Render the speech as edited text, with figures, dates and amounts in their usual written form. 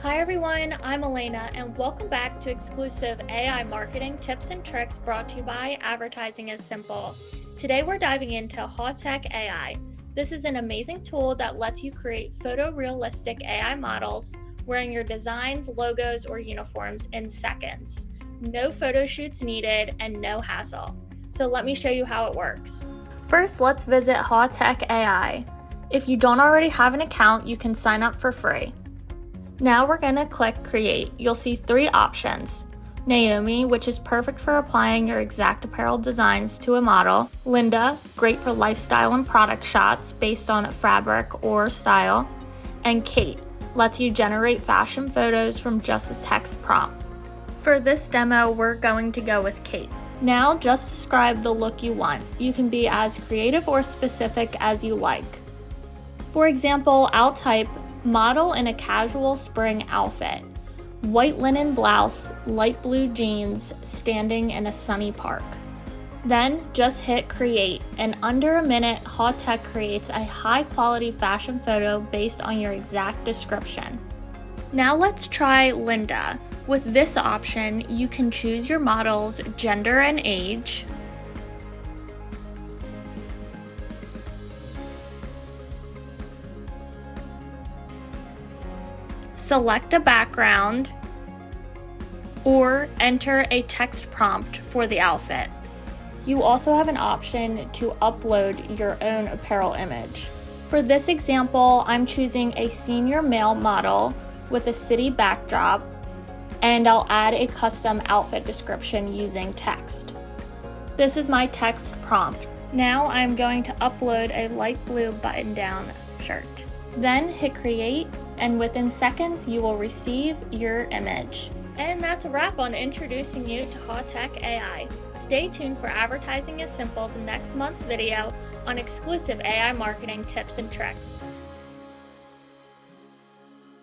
Hi everyone, I'm Elena and welcome back to exclusive AI marketing tips and tricks brought to you by Advertising is Simple. Today we're diving into Hautech.ai. This is an amazing tool that lets you create photorealistic AI models wearing your designs, logos, or uniforms in seconds. No photo shoots needed and no hassle. So let me show you how it works. First, let's visit Hautech.ai. If you don't already have an account, you can sign up for free. Now we're going to click Create. You'll see three options. Naomi, which is perfect for applying your exact apparel designs to a model. Linda, great for lifestyle and product shots based on fabric or style. And Kate, lets you generate fashion photos from just a text prompt. For this demo, we're going to go with Kate. Now just describe the look you want. You can be as creative or specific as you like. For example, I'll type model in a casual spring outfit, white linen blouse, light blue jeans, standing in a sunny park. Then just hit create. In under a minute, Hautech creates a high quality fashion photo based on your exact description. Now let's try Linda. With this option, you can choose your model's gender and age, select a background, or enter a text prompt for the outfit. You also have an option to upload your own apparel image. For this example, I'm choosing a senior male model with a city backdrop, and I'll add a custom outfit description using text. This is my text prompt. Now I'm going to upload a light blue button-down shirt. Then hit create, and within seconds you will receive your image. And that's a wrap on introducing you to Hautech.ai. Stay tuned for Advertising is Simple's next month's video on exclusive AI marketing tips and tricks.